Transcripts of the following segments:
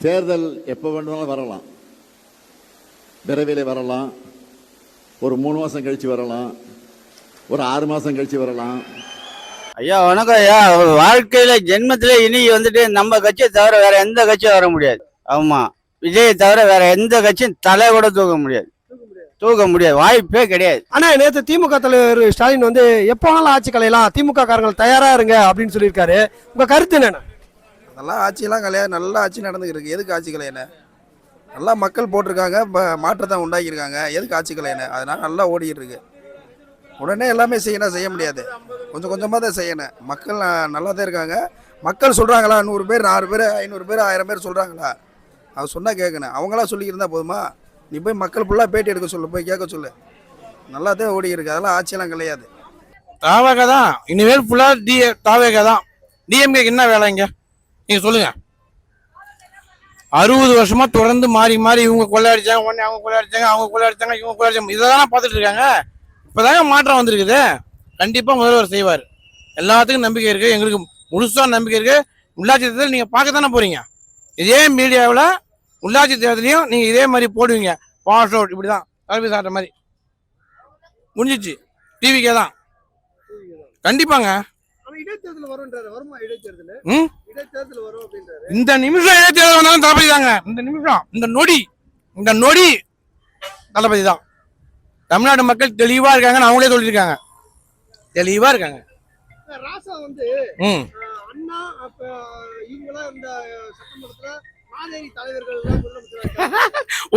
தேர்தல் எப்போ வேண்டுமானாலும் வரலாம், விரைவில் வரலாம், ஒரு 3 மாதம் கழித்து வரலாம், ஒரு 6 மாதம் கழித்து வரலாம். ஐயா வணக்கம் ஐயா. வாழ்க்கையில ஜென்மத்திலே இனி வந்துட்டு நம்ம கட்சியை தவிர வேற எந்த கட்சியும் வர முடியாது. ஆமா, விஜயை தவிர வேற எந்த கட்சியும் தலை கூட தூக்க முடியாது, வாய்ப்பே கிடையாது. ஆனா நேற்று திமுக தலைவர் ஸ்டாலின் வந்து எப்போ வேணாலும் ஆட்சி கலையலாம், திமுக காரங்கள் தயாரா இருங்க அப்படின்னு சொல்லியிருக்காரு. உங்க கருத்து என்னன்னா? அதெல்லாம் ஆட்சியெல்லாம் கிடையாது, நல்ல ஆட்சி நடந்துக்கிட்டு இருக்கு. எதுக்கு ஆட்சி கலையன? நல்லா மக்கள் போட்டிருக்காங்க, மாற்றத்தை உண்டாக்கியிருக்காங்க. எதுக்கு ஆட்சி கலையன? அதனால நல்லா ஓடிக்கிட்டு இருக்கு. உடனே எல்லாமே செய்ய முடியாது, கொஞ்சம் கொஞ்சமாக தான் செய்யணும். மக்கள் நல்லா தான் இருக்காங்க. மக்கள் சொல்கிறாங்களா? 100 பேர் 4 பேர் 500 பேர் 1000 பேர் சொல்கிறாங்களா? அது சொன்னால் கேட்கணும். அவங்களாம் சொல்லிக்கிருந்தா போதுமா? நீ போய் மக்கள் ஃபுல்லாக பேட்டி எடுக்க சொல்லு, போய் கேட்க சொல்லு. நல்லா தான் ஓடி இருக்கு. அதெல்லாம் ஆட்சியெல்லாம் கிடையாது. தாவேகா தான் இனிமேல் ஃபுல்லாக தாவேகா தான். டிஎம்கேக்கு என்ன வேலை இங்கே நீங்கள் சொல்லுங்கள். 60 வருஷமா தொடர்ந்து மாறி மாறி இவங்க கொள்ளையடிச்சாங்க, உடனே அவங்க கொள்ளையடிச்சாங்க, அவங்க கொள்ளையடிச்சாங்க, இவங்க கொள்ளையடிச்சாங்க, இதை தானே பார்த்துட்டு இருக்காங்க. இப்போதாங்க மாற்றம் வந்திருக்குது. கண்டிப்பாக முதல்வர் செய்வார். எல்லாத்துக்கும் நம்பிக்கை இருக்குது, எங்களுக்கு முழுசாக நம்பிக்கை இருக்குது. உள்ளாட்சி தேர்தல் நீங்கள் பார்க்க தானே போகிறீங்க. இதே மீடியாவில் உள்ளாட்சி தேர்தலையும் நீங்கள் இதே மாதிரி போடுவீங்க. பாஸ் அவுட் இப்படி தான் சர்வீஸ் ஆடுற மாதிரி முடிஞ்சிச்சு. டிவிக்கே தான் கண்டிப்பாங்க. இந்த நிமிஷம் இடைத்தேர்தல் வந்தாலும் தளபதி தாங்க. இந்த நிமிஷம் இந்த நொடி தளபதி தான். தமிழ்நாடு மக்கள் தெளிவா இருக்காங்கன்னு அவங்களே சொல்லியிருக்காங்க. தெளிவா இருக்காங்க.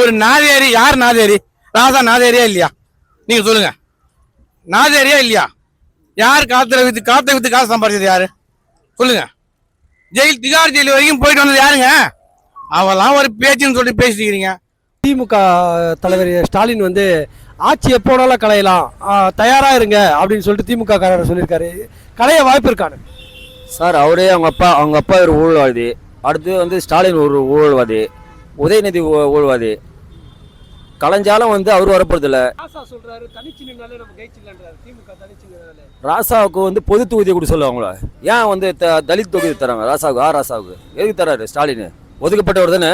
ஒரு நாதேரி யார்? நாதேரி ராசா நாதேரியா இல்லையா? நீங்க சொல்லுங்க, நாதேரியா இல்லையா? யார் காத்த வித்து காசு சம்பாதிச்சது யாரு சொல்லுங்க? திகார் ஜெயில் வரைக்கும் போயிட்டு வந்தது யாருங்க? அவெல்லாம் ஒரு பேச்சுன்னு சொல்லி பேசிக்கிறீங்க. திமுக தலைவர் ஸ்டாலின் வந்து ஆட்சி எப்போனாலும் கலையலாம், தயாரா இருங்க அப்படின்னு சொல்லிட்டு திமுக காரர் சொல்லியிருக்காரு. கலைய வாய்ப்பு இருக்கானு சார்? அவரே அவங்க அப்பா ஒரு ஊழல்வாதி, அடுத்து வந்து ஸ்டாலின் ஒரு ஊழல்வாதி, உதயநிதி ஊழல்வாதி. கலைஞ்சாலும் வந்து அவர் வரப்போறதில்ல. ராசாவுக்கு வந்து பொது தொகுதியை கூட சொல்லுவாங்களா? ஏன் வந்து தலித் தொகுதி தராங்க ராசாவுக்கு? ராசாவுக்கு எதுக்கு தராரு ஸ்டாலின்? ஒதுக்கப்பட்டவர் தானே,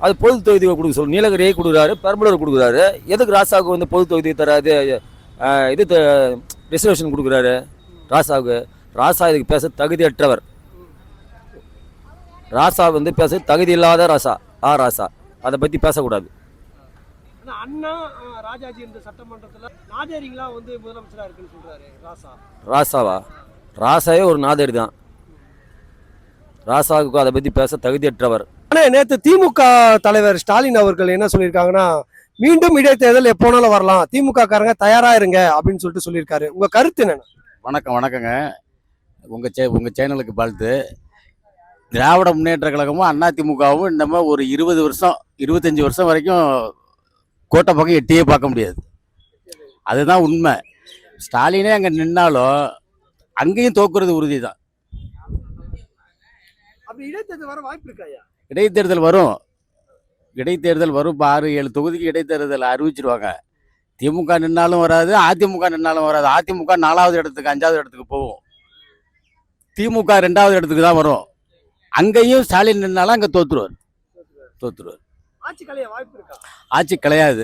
அது பொது தொகுதி கொடுக்க சொல்லு. நீலகிரியை கொடுக்குறாரு, பெரம்பலூர் கொடுக்குறாரு. எதுக்கு ராசாவுக்கு வந்து பொது தொகுதி தராது? இது ரிசர்வேஷன் கொடுக்குறாரு ராசாவுக்கு. ராசா இதுக்கு பேச தகுதியற்றவர். ராசா வந்து பேச தகுதி இல்லாத ராசா. ராசா அதை பற்றி பேசக்கூடாது. அண்ணா ராஜாஜி இந்த சட்டமன்றத்தில் நாதேரிங்களா வந்து முதலமைச்சராக இருக்குன்னு சொல்றாரு ராசா. ராசாவா? ராசாவே ஒரு நாதேரி தான். ராசாவுக்கு அதை பற்றி பேச தகுதியற்றவர். ஆனால் நேற்று திமுக தலைவர் ஸ்டாலின் அவர்கள் என்ன சொல்லியிருக்காங்கன்னா, மீண்டும் இடைத்தேர்தல் எப்போனாலும் வரலாம், திமுக காரங்க தயாரா இருங்க அப்படின்னு சொல்லிட்டு சொல்லியிருக்காரு. உங்க கருத்து என்னன்னா? வணக்கங்க. உங்க சேனலுக்கு வாழ்த்து. திராவிட முன்னேற்ற கழகமும் அதிமுகவும் நம்ம ஒரு 20 வருஷம் 25 வருஷம் வரைக்கும் கோட்டை பக்கம் எட்டியே பார்க்க முடியாது. அதுதான் உண்மை. ஸ்டாலினே அங்கே நின்னாலும் அங்கேயும் தோக்குறது உறுதி தான். இடைத்தேர்தல் வரும். இப்போ 6-7 தொகுதிக்கு இடைத்தேர்தல் அறிவிச்சிருவாங்க. திமுக நின்னாலும் வராது, அதிமுக நின்னாலும் வராது. அதிமுக 4வது இடத்துக்கு 5வது இடத்துக்கு போகும். திமுக 2வது இடத்துக்கு தான் வரும். அங்கேயும் ஸ்டாலின் நின்னாலும் அங்கே தோத்துருவார். ஆட்சி கிடையாது.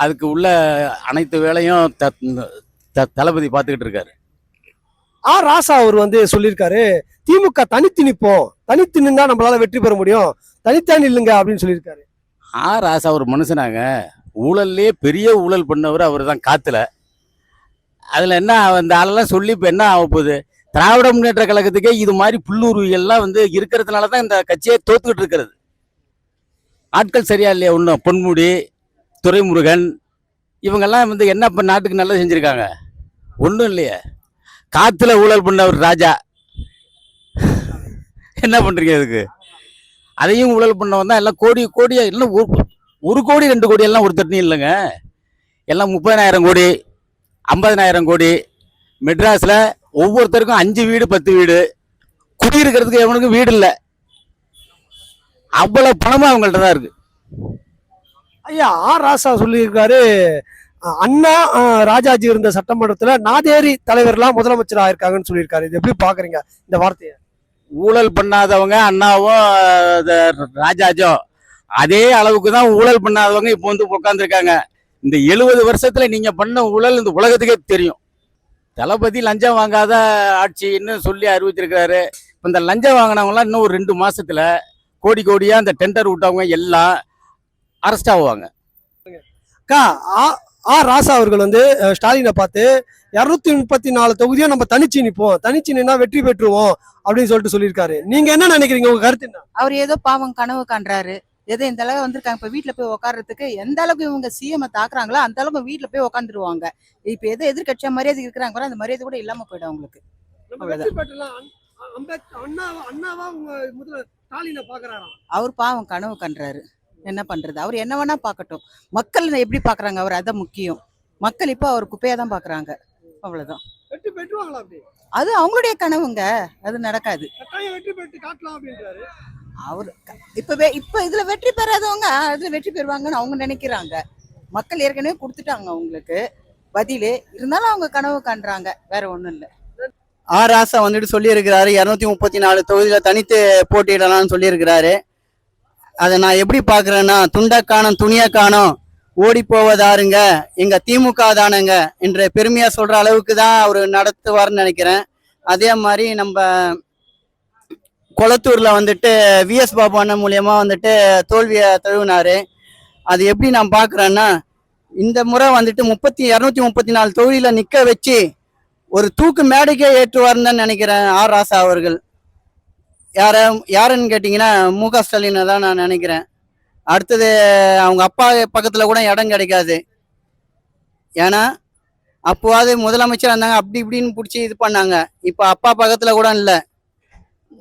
அதுக்கு உள்ள அனைத்து வேலையும் தளபதி பார்த்துக்கிட்டு இருக்காரு. ராசா அவர் வந்து சொல்லியிருக்காரு, திமுக தனித்து நிற்போம், தனித்து நின்னா நம்மளால வெற்றி பெற முடியும், தனித்தான் இல்லைங்க அப்படின்னு சொல்லியிருக்காரு. ராசா ஒரு மனுஷனாங்க. ஊழல்லே பெரிய ஊழல் பண்ணவர் அவர் தான் காத்துல. அதுல என்ன அந்த ஆளெல்லாம் சொல்லி இப்போ என்ன ஆக போகுது? திராவிட முன்னேற்ற கழகத்துக்கே இது மாதிரி புல்லுருவிகள்லாம் வந்து இருக்கிறதுனால தான் இந்த கட்சியை தோத்துக்கிட்டு இருக்கிறது. ஆட்கள் சரியா இல்லையா? ஒன்றும் பொன்முடி, துரைமுருகன் இவங்கெல்லாம் வந்து என்ன இப்போ நாட்டுக்கு நல்லா செஞ்சுருக்காங்க? ஒன்றும் இல்லையே. காற்றுல ஊழல் பண்ணவர் ராஜா என்ன பண்ணுறீங்க அதுக்கு? அதையும் ஊழல் பண்ணவன் தான். எல்லாம் கோடியா எல்லாம் 1 கோடி 2 கோடி எல்லாம் ஒரு தட்டினி இல்லைங்க. எல்லாம் 30,000 கோடி 50,000 கோடி. மெட்ராஸில் ஒவ்வொருத்தருக்கும் 5 வீடு 10 வீடு. குடியிருக்கிறதுக்கு எவனுக்கும் வீடு இல்லை. அவ்வளவு பணமா அவங்கள்ட்ட தான் இருக்கு. ஐயா ராசா சொல்லியிருக்காரு, அண்ணா ராஜாஜி இருந்த சட்டமன்றத்துல நாதேரி தலைவர்லாம் முதலமைச்சர் ஆயிருக்காங்கன்னு சொல்லியிருக்காரு. இது எப்படி பாக்குறீங்க இந்த வார்த்தையை? ஊழல் பண்ணாதவங்க அண்ணாவும் ராஜாஜோ அதே அளவுக்கு தான் ஊழல் பண்ணாதவங்க இப்போ வந்து உட்காந்துருக்காங்க. இந்த 70 வருஷத்துல நீங்க பண்ண ஊழல் இந்த உலகத்துக்கே தெரியும். தளபதி லஞ்சம் வாங்காத ஆட்சின்னு சொல்லி அறிவிச்சிருக்காரு. இப்போ இந்த லஞ்சம் வாங்கினவங்களாம் இன்னும் ஒரு 2 மாசத்துல கோடி கோடியா இந்த டெண்டர் விட்டவங்க எல்லாம் அரெஸ்ட் ஆகுவாங்க. அக்கா ராசா அவர்கள் வந்து ஸ்டாலினை பார்த்து 234 தொகுதியும் நம்ம தனிச்சு நிற்போம், தனிச்சு நின்னா வெற்றி பெற்றுவோம் அப்படின்னு சொல்லிட்டு சொல்லியிருக்காரு. நீங்க என்ன நினைக்கிறீங்க, உங்க கருத்து என்ன? அவர் ஏதோ பாவம் கனவு காண்றாரு. ஏதோ இந்த அளவு வந்திருக்காங்க. இப்ப வீட்டுல போய் உட்கார்றதுக்கு எந்த அளவுக்கு இவங்க சிஎம் தாக்குறாங்களோ அந்த அளவுக்கு வீட்டுல போய் உட்காந்துருவாங்க. இப்ப ஏதோ எதிர்கட்சியா மரியாதை இருக்கிறாங்க பாரு, அந்த மரியாதை கூட இல்லாம போயிடும் அவங்களுக்கு. அவர் பாவம் கனவு கண்டாரு. என்ன பண்றது, அவர் என்ன வேணா பாக்கட்டும். மக்கள் எப்படி பாக்குறாங்க அவர், அதான் முக்கியம். மக்கள் இப்ப அவர் குப்பையா தான் பாக்குறாங்க, அவ்வளவுதான். அது அவங்களுடைய கனவுங்க, அது நடக்காது. அவர் இப்ப இதுல வெற்றி பெறாதவங்க அதுல வெற்றி பெறுவாங்கன்னு அவங்க நினைக்கிறாங்க. மக்கள் ஏற்கனவே கொடுத்துட்டாங்க அவங்களுக்கு பதிலு, இருந்தாலும் அவங்க கனவு காண்றாங்க, வேற ஒண்ணும் இல்ல. ராசா வந்துட்டு சொல்லியிருக்கிறாரு 234 தொகுதியில தனித்து போட்டியிடலாம்னு சொல்லியிருக்கிறாரு. அதை நான் எப்படி பாக்குறேன்னா, துண்டா காணோம் துணியா காணோம் ஓடி போவதாருங்க எங்க திமுக தானங்க என்ற பெருமையா சொல்ற அளவுக்கு தான் அவர் நடத்துவார்னு நினைக்கிறேன். அதே மாதிரி நம்ம கொளத்தூர்ல வந்துட்டு விஎஸ் பாபு அண்ணன் மூலியமா வந்துட்டு தோல்வியை தழுவினாரு. அது எப்படி நான் பாக்குறேன்னா, இந்த முறை வந்துட்டு 234 தொகுதியில நிக்க வச்சு ஒரு தூக்கு மேடைக்கே ஏற்றுவார்னு தான் நினைக்கிறேன் ராசா அவர்கள். யாருன்னு கேட்டீங்கன்னா முக ஸ்டாலினை தான் நான் நினைக்கிறேன். அடுத்தது அவங்க அப்பா பக்கத்துல கூட இடம் கிடைக்காது. ஏன்னா அப்போவாது முதலமைச்சர் இருந்தாங்க, அப்படி இப்படின்னு பிடிச்சி இது பண்ணாங்க. இப்போ அப்பா பக்கத்துல கூட இல்லை.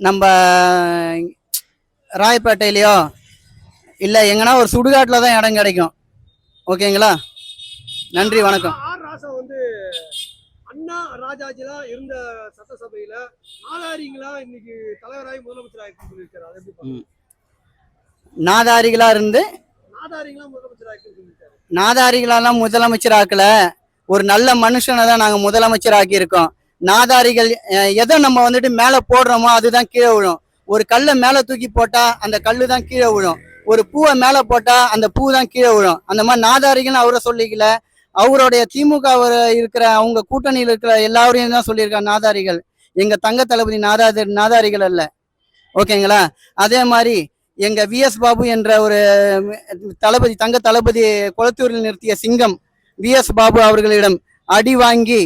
நம்ம ராயப்பேட்டையிலையோ இல்லை எங்கன்னா ஒரு சுடுகாட்டில் தான் இடம் கிடைக்கும். ஓகேங்களா, நன்றி, வணக்கம். வந்து அண்ணா ராஜாஜிலாம் இருந்த சட்டசபையில நாதாரிகளா இன்னைக்கு தலைவராகி முதலமைச்சராக சொல்லியிருக்காரு. நாதாரிகளா இருந்து நாதாரிகளெல்லாம் முதலமைச்சர் ஆக்கல, ஒரு நல்ல மனுஷனை தான் நாங்க முதலமைச்சர் ஆக்கி இருக்கோம். நாதாரிகள் எதை நம்ம வந்துட்டு மேல போடுறோமோ அதுதான் கீழே விழும். ஒரு கல்லை மேல தூக்கி போட்டா அந்த கல்லு தான் கீழே விழும். ஒரு பூவை மேல போட்டா அந்த பூ தான் கீழே விழும். அந்த மாதிரி நாதாரிகள் அவரை சொல்லிக்கல, அவருடைய திமுக இருக்கிற அவங்க கூட்டணியில் இருக்கிற எல்லாரையும் தான் சொல்லியிருக்காங்க நாதாரிகள். எங்க தங்க தளபதி நாதாரிகள் அல்ல. ஓகேங்களா, அதே மாதிரி எங்க விஎஸ் பாபு என்ற ஒரு தளபதி, தங்க தளபதி கொளத்தூரில் நிறுத்திய சிங்கம் விஎஸ் பாபு அவர்களிடம் அடி வாங்கி,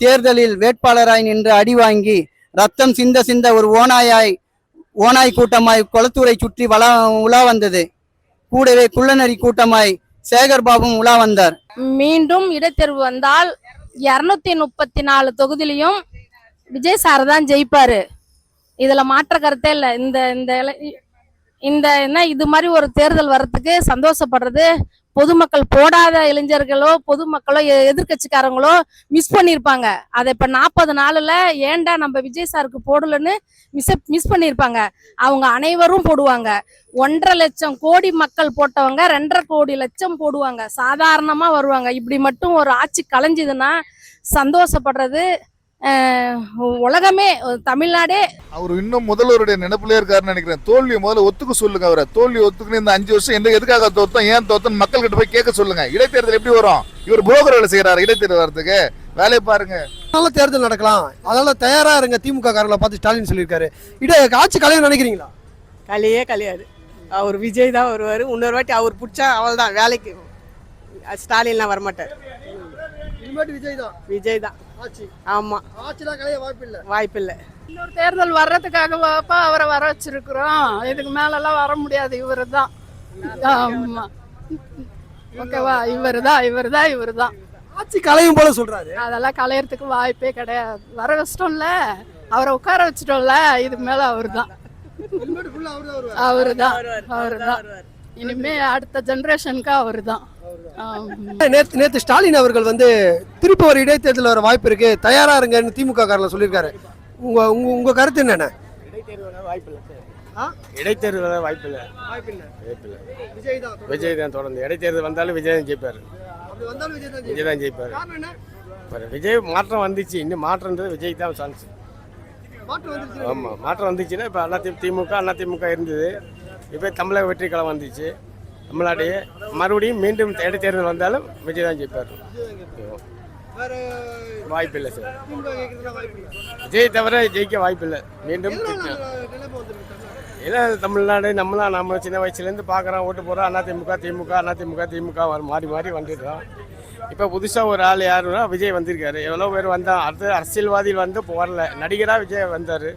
தேர்தலில் வேட்பாளராய் நின்று அடி வாங்கி ரத்தம் சிந்த சிந்த ஒரு ஓனாய் கூட்டமாய் கொளத்தூரை சுற்றி உலா வந்தது. கூடவே குள்ளநரி கூட்டமாய் சேகர் பாபும் உலா வந்தார். மீண்டும் இடைத்தேர்வு வந்தால் 234 தொகுதியிலையும் விஜய் சார் தான் ஜெயிப்பாரு. இதுல மாற்ற கருத்தே இல்லை. இந்த என்ன இது மாதிரி ஒரு தேர்தல் வர்றதுக்கு சந்தோஷப்படுறது பொதுமக்கள், போடாத இளைஞர்களோ பொதுமக்களோ எதிர்கட்சிக்காரங்களோ மிஸ் பண்ணியிருப்பாங்க. அதை இப்ப 40 நாள்ல ஏன்டா நம்ம விஜய் சாருக்கு போடலன்னு மிஸ் பண்ணியிருப்பாங்க. அவங்க அனைவரும் போடுவாங்க. 1.5 லட்சம் கோடி மக்கள் போட்டவங்க 2.5 கோடி லட்சம் போடுவாங்க. சாதாரணமா வருவாங்க. இப்படி மட்டும் ஒரு ஆட்சி கலைஞ்சதுன்னா சந்தோஷப்படுறது உலகமே, தமிழ்நாடே. அவர் இன்னும் முதல்வருடைய நினைப்புலயே இருக்காருன்னு நினைக்கிறேன். தோல்வியை முதல்ல ஒத்துக்க சொல்லுங்க. அவரை தோல்வி ஒத்துக்குன்னு இந்த 5 வருஷம் எதுக்காக தோத்தோம், ஏன் தோத்தோம் மக்கள் கிட்ட போய் கேட்க சொல்லுங்க. இடைத்தேர்தல் எப்படி வரும்? இவர் புரோக்கர் வேலை செய்யறாரு. இடைத்தேர்தல் வர்றதுக்கு வேலையை பாருங்க. தேர்தல் நடக்கலாம், அதனால தயாரா இருங்க திமுக காரங்களை பார்த்து ஸ்டாலின் சொல்லியிருக்காரு. ஆட்சி கலையை நினைக்கிறீங்களா? கலையே கலையாது. அவர் விஜய் தான் வருவாரு. இன்னொரு வாட்டி அவர் பிடிச்சா அவள் தான் வேலைக்கு. ஸ்டாலின்லாம் வரமாட்டார். விஜய் தான் ஆட்சி. ஆமா, ஆட்சிலாம் கலைய வாய்ப்பில்லை. இன்னொரு தேர்தல் வர்றதுக்காக அவரை வர வச்சிருக்கிறோம். இதுக்கு மேலெல்லாம் வர முடியாது. இவரு தான். ஆமா, ஓகேவா, இவரு தான் ஆட்சி கலையும் போல சொல்றாரு. அதெல்லாம் கலையறதுக்கு வாய்ப்பே கிடையாது. வர கஷ்டம்ல, அவரை உட்கார வச்சிட்டோம்ல, இதுக்கு மேல அவருதான். இனிமே அடுத்த ஜெனரேஷனுக்கு அவருதான். நேத்து ஸ்டாலின் அவர்கள் வந்து திருப்பி ஒரு இடைத்தேர்தல் வர வாய்ப்பு இருக்கு, தயாரா இருங்கன்னு திமுக காரல சொல்லியிருக்காரு. உங்க கருத்து என்னென்ன? இடைத்தேர்தல் வாய்ப்பில்லை. விஜய் தான் தொடர்ந்து இடைத்தேர்தல் வந்தாலும் விஜய் தான் ஜெயிப்பாரு. விஜய் தான் ஜெயிப்பாரு. விஜய் மாற்றம் வந்துச்சு, இன்னும் மாற்றம்ன்றது விஜய் தான் சான்ஸ். மாற்றம் வந்துருச்சு. ஆமாம் மாற்றம் வந்துச்சுன்னா இப்போ அதிமுக இருந்தது. இப்போ தமிழக வெற்றி கழகம் வந்துச்சு. தமிழ்நாட்டையே மறுபடியும் மீண்டும் இடைத்தேர்தல் வந்தாலும் விஜய் தான் ஜெயிப்பார். வேற வாய்ப்பு இல்லை சார். திமுக கேட்கறதுலாம் வாய்ப்பு இல்லை. விஜய் தவிர ஜெயிக்க வாய்ப்பு இல்லை. மீண்டும் எதனால நிலைமை வந்திருக்கு தமிழ்நாட்டுல? ஏன்னா தமிழ்நாடு நம்ம சின்ன வயசுலேருந்து பார்க்குறோம், ஓட்டு போகிறோம். திமுக மாறி மாறி வந்துடுறோம். இப்போ புதுசாக ஒரு ஆள் யாருன்னா விஜய் வந்திருக்காரு. எவ்வளோ பேர் வந்தால் அடுத்து அரசியல்வாதிகள் வந்து இப்போ வரல. நடிகராக விஜய் வந்தார்.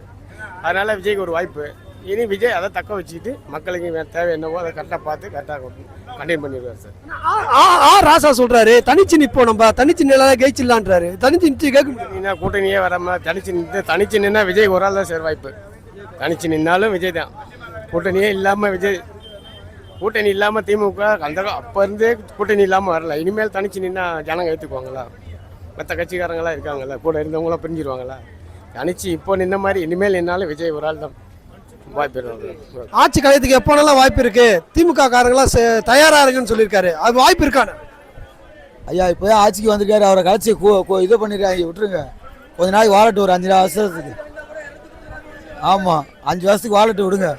அதனால் விஜய்க்கு ஒரு வாய்ப்பு. இனி விஜய் அதை தக்க வச்சுக்கிட்டு மக்களுக்கு தேவை என்னவோ அதை கரெக்டாக பார்த்து கரெக்டாக கண்டெயின் பண்ணிடுவார் சார். ராசா சொல்றாரு தனிச்சு நிப்போம், நம்ம தனிச்சு நில ஜெயிச்சிடலான்றாரு. தனிச்சு நிச்சு கேட்க முடியாது. கூட்டணியே வராமல் தனிச்சு நின்னா விஜய் ஒரு ஆள் தான் சார் வாய்ப்பு. தனிச்சு நின்னாலும் விஜய் தான். கூட்டணியே இல்லாமல் விஜய் கூட்டணி இல்லாமல் திமுக அப்போ இருந்தே கூட்டணி இல்லாமல் வரல. இனிமேல் தனிச்சு நின்னா ஜனங்க ஏற்றுக்குவாங்களா? மற்ற கட்சிக்காரங்களாம் இருக்காங்களா, கூட இருந்தவங்களாம் பிரிஞ்சிருவாங்களா? தனிச்சு இப்போ நின்ன மாதிரி இனிமேல் நின்னாலும் விஜய் ஒரு ஆள் தான் வாய்ப்பு. ஆட்சி கலையத்துக்கு எப்போனாலும் வாய்ப்பு இருக்கு. திமுக காரங்களாம் தயாரா இருக்குன்னு சொல்லியிருக்காரு. அது வாய்ப்பு இருக்கானு? ஐயா இப்போ ஆட்சிக்கு வந்திருக்காரு, அவரை கழிச்சு இது பண்ணிடுறாங்க, விட்டுருங்க. கொஞ்ச நாளைக்கு வாழட்டு, ஒரு 5 வருஷத்துக்கு. ஆமாம் 5 வருஷத்துக்கு வாழட்டு விடுங்க.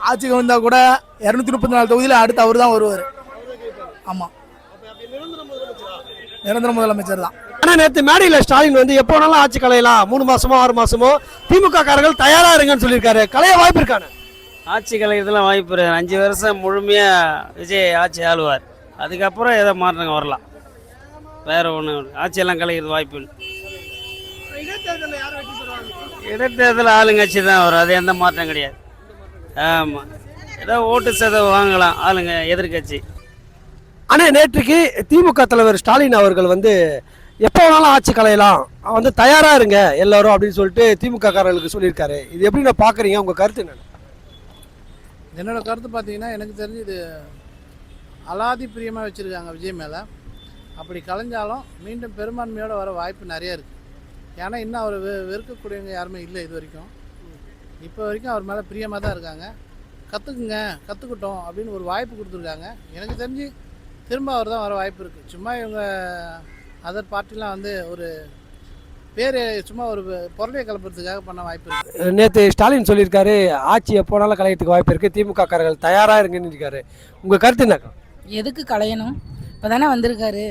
ஆட்சிக்கு வந்தால் கூட 234 தொகுதியில் அடுத்து அவர் தான் வருவார். ஆமாம் நிரந்தர முதலமைச்சர் தான். ஆனா நேற்று மேடையில் ஸ்டாலின் வந்து எப்போ வேணாலும் ஆட்சி கலையலாம், 3 மாசமோ 6 மாசமோ திமுக காரர்கள் தயாரா இருங்கன்னு சொல்லியிருக்காரு. கலைய வாய்ப்பு இருக்கானு? ஆட்சி கலைக்கிறதுலாம் வாய்ப்பு இருக்கு. 5 வருஷம் முழுமையாக விஜய் ஆட்சி ஆளுவார். அதுக்கப்புறம் ஏதோ மாற்றங்க வரலாம். வேற ஒன்று ஆட்சியெல்லாம் கலைக்கிறது வாய்ப்பு இல்லை. இடைத்தேர்தல் ஆளுங்கட்சி தான் வரும். அது எந்த மாற்றம் கிடையாது. ஆமாம் ஏதோ ஓட்டு சதவீதம் வாங்கலாம் ஆளுங்க எதிர்கட்சி. ஆனா நேற்றுக்கு திமுக தலைவர் ஸ்டாலின் அவர்கள் வந்து எப்போ வேணாலும் ஆட்சி கலையலாம், வந்து தயாரா இருங்க எல்லாரும் அப்படின்னு சொல்லிட்டு திமுக காரர்களுக்கு சொல்லியிருக்காரு. இது எப்படி நான் பாக்குறீங்க? உங்க கருத்து என்ன? என்னோட கருத்து பார்த்தீங்கன்னா, எனக்கு தெரிஞ்சு இது அலாதி பிரியமாக வச்சுருக்காங்க விஜய் மேலே. அப்படி கலைஞ்சாலும் மீண்டும் பெரும்பான்மையோடு வர வாய்ப்பு நிறைய இருக்குது. ஏன்னா இன்னும் அவர் வெறுக்கக்கூடியவங்க யாருமே இல்லை இது வரைக்கும். இப்போ வரைக்கும் அவர் மேலே பிரியமாக தான் இருக்காங்க. கற்றுக்கிட்டோம் அப்படின்னு ஒரு வாய்ப்பு கொடுத்துருக்காங்க. எனக்கு தெரிஞ்சு திரும்ப அவர் தான் வர வாய்ப்பு இருக்குது. சும்மா இவங்க அதர் பார்ட்டிலாம் வந்து ஒரு பேர் சும்மா ஒரு பொருளையை கிளப்புறதுக்காக பண்ண வாய்ப்பு இருக்குது. நேற்று ஸ்டாலின் சொல்லியிருக்காரு ஆட்சி எப்போனாலும் கலையத்துக்கு வாய்ப்பு இருக்குது, திமுக காரர்கள் தயாரா இருங்கன்னு இருக்காரு. உங்க கருத்து என்ன? எதுக்கு கலையணும்? இப்போ தானே வந்திருக்காரு.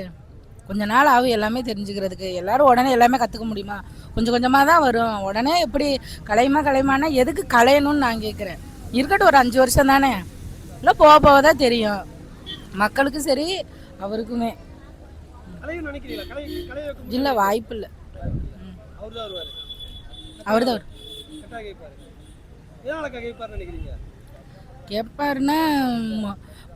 கொஞ்ச நாள் ஆகும் எல்லாமே தெரிஞ்சுக்கிறதுக்கு. எல்லாரும் உடனே எல்லாமே கற்றுக்க முடியுமா? கொஞ்சம் கொஞ்சமாக தான் வரும். உடனே எப்படி கலையுமானா எதுக்கு கலையணும்னு நான் கேட்குறேன். இருக்கட்டும், ஒரு 5 வருஷம் தானே, இல்லை போக போக தான் தெரியும் மக்களுக்கும் சரி அவருக்குமே. இல்லை வாய்ப்பு இல்லை. அவர் தான் கேட்பாருன்னா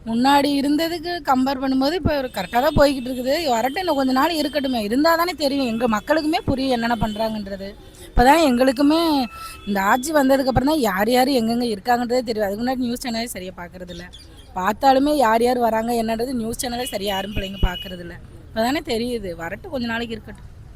முன்னாடி இருந்ததுக்கு கம்பேர் பண்ணும்போது இப்போ கரெக்டாக தான் போய்கிட்டு இருக்குது. வரட்டும், இன்னும் கொஞ்சம் நாள் இருக்கட்டுமே. இருந்தால் தானே தெரியும், எங்கள் மக்களுக்குமே புரியும் என்னென்ன பண்ணுறாங்கன்றது. இப்போ தானே எங்களுக்குமே இந்த ஆட்சி வந்ததுக்கப்புறம் தான் யார் யார் எங்கெங்கே இருக்காங்கன்றதே தெரியும். அதுக்கு முன்னாடி நியூஸ் சேனலே சரியாக பார்க்குறதில்ல. பார்த்தாலுமே யார் யார் வராங்க என்னன்றது நியூஸ் சேனலே சரியாக யாரும் பிள்ளைங்க பார்க்குறதில்ல. இப்போ தானே தெரியுது. வரட்டும், கொஞ்சம் நாளைக்கு இருக்கட்டும்.